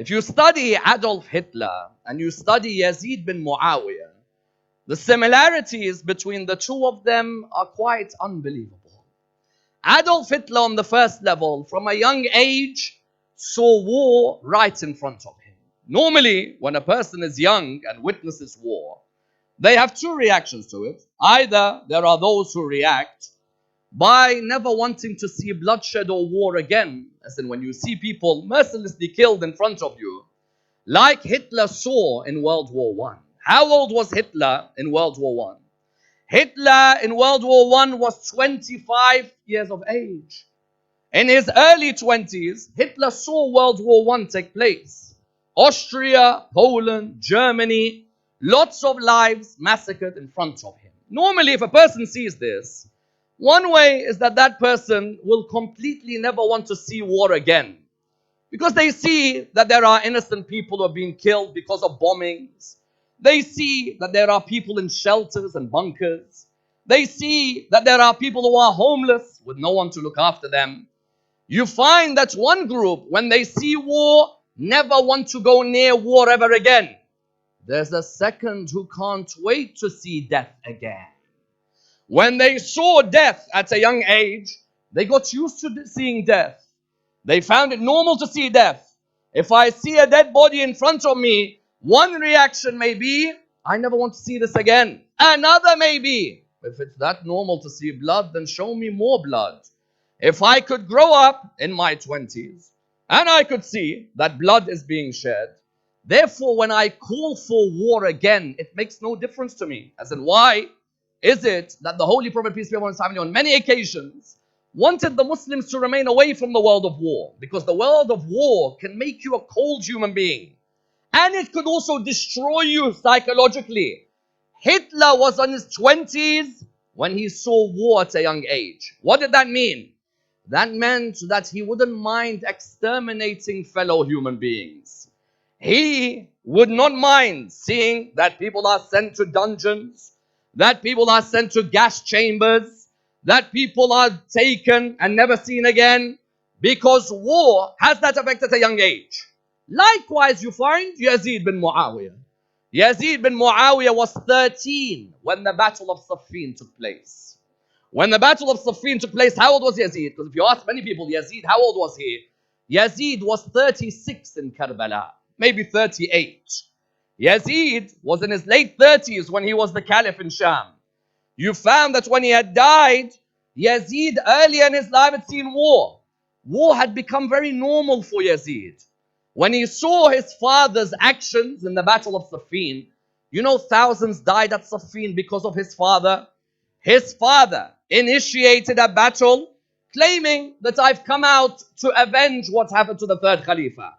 If you study Adolf Hitler and you study Yazid bin Muawiyah, the similarities between the two of them are quite unbelievable. Adolf Hitler, on the first level, from a young age, saw war right in front of him. Normally, when a person is young and witnesses war, they have two reactions to it. Either there are those who react by never wanting to see bloodshed or war again, as in when you see people mercilessly killed in front of you, like Hitler saw in World War I. How old was Hitler in World War I? Hitler in World War I was 25 years of age. In his early 20s, Hitler saw World War I take place. Austria, Poland, Germany, lots of lives massacred in front of him. Normally, if a person sees this, one way is that that person will completely never want to see war again. Because they see that there are innocent people who are being killed because of bombings. They see that there are people in shelters and bunkers. They see that there are people who are homeless with no one to look after them. You find that one group, when they see war, never want to go near war ever again. There's a second who can't wait to see death again. When they saw death at a young age, they got used to seeing death. They found it normal to see death. If I see a dead body in front of me, one reaction may be, I never want to see this again. Another may be, if it's that normal to see blood, then show me more blood. If I could grow up in my 20s and I could see that blood is being shed, therefore when I call for war again, it makes no difference to me. As in, why is it that the Holy Prophet, peace be upon his family, on many occasions wanted the Muslims to remain away from the world of war? Because the world of war can make you a cold human being. And it could also destroy you psychologically. Hitler was in his 20s when he saw war at a young age. What did that mean? That meant that he wouldn't mind exterminating fellow human beings. He would not mind seeing that people are sent to dungeons, that people are sent to gas chambers, that people are taken and never seen again, because war has that effect at a young age. Likewise, you find Yazid bin Muawiyah. Yazid bin Muawiyah was 13 when the Battle of Siffin took place. When the Battle of Siffin took place, how old was Yazid? Because if you ask many people, Yazid, how old was he? Yazid was 36 in Karbala, maybe 38. Yazid was in his late 30s when he was the Caliph in Sham. You found that when he had died, Yazid earlier in his life had seen war. War had become very normal for Yazid. When he saw his father's actions in the Battle of Siffin, you know thousands died at Siffin because of his father. His father initiated a battle claiming that I've come out to avenge what happened to the third Khalifa.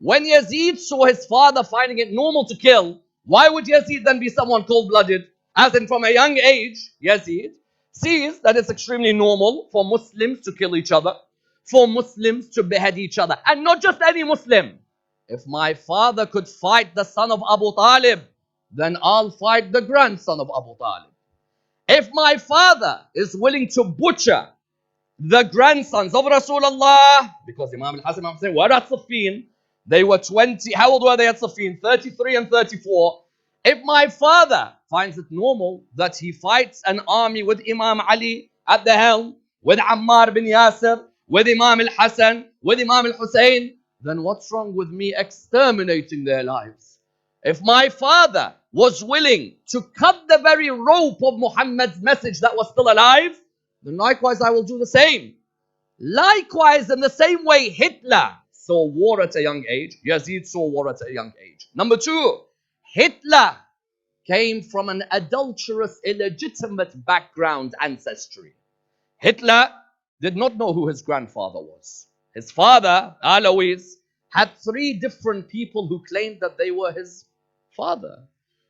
When Yazid saw his father finding it normal to kill, why would Yazid then be someone cold-blooded? As in, from a young age, Yazid sees that it's extremely normal for Muslims to kill each other, for Muslims to behead each other. And not just any Muslim. If my father could fight the son of Abu Talib, then I'll fight the grandson of Abu Talib. If my father is willing to butcher the grandsons of Rasulullah, because Imam al-Hasan and Hussein were at Siffin, they were 20, how old were they at Siffin? 33 and 34. If my father finds it normal that he fights an army with Imam Ali at the helm, with Ammar bin Yasir, with Imam al-Hasan, with Imam al-Hussein, then what's wrong with me exterminating their lives? If my father was willing to cut the very rope of Muhammad's message that was still alive, then likewise I will do the same. Likewise, in the same way Hitler saw war at a young age, Yazid saw war at a young age. Number two, Hitler came from an adulterous, illegitimate background ancestry. Hitler did not know who his grandfather was. His father, Alois, had 3 different people who claimed that they were his father.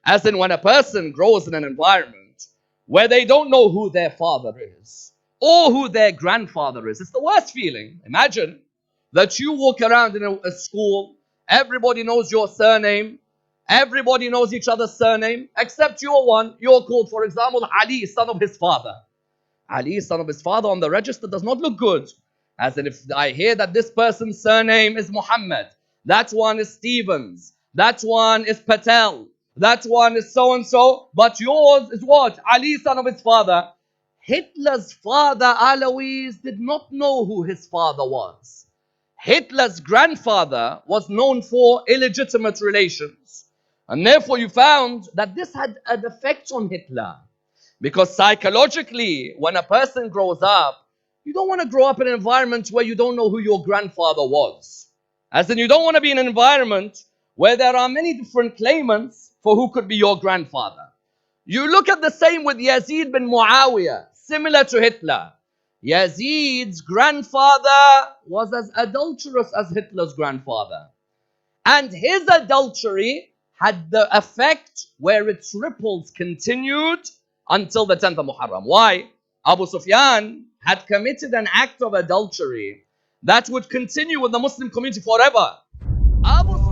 As in, when a person grows in an environment where they don't know who their father is or who their grandfather is, it's the worst feeling. Imagine that you walk around in a school, everybody knows your surname, everybody knows each other's surname, except your one. You're called, for example, Ali, son of his father. Ali, son of his father, on the register does not look good. As in, if I hear that this person's surname is Muhammad That one is Stevens. That one is Patel. That one is so and so. But yours is what? Ali, son of his father. Hitler's father, Alois, did not know who his father was. Hitler's grandfather was known for illegitimate relations. And therefore you found that this had an effect on Hitler. Because psychologically, when a person grows up, you don't want to grow up in an environment where you don't know who your grandfather was. As in, you don't want to be in an environment where there are many different claimants for who could be your grandfather. You look at the same with Yazid bin Muawiyah, similar to Hitler. Yazid's grandfather was as adulterous as Hitler's grandfather. And his adultery had the effect where its ripples continued until the 10th of Muharram. Why? Abu Sufyan had committed an act of adultery that would continue with the Muslim community forever. Abu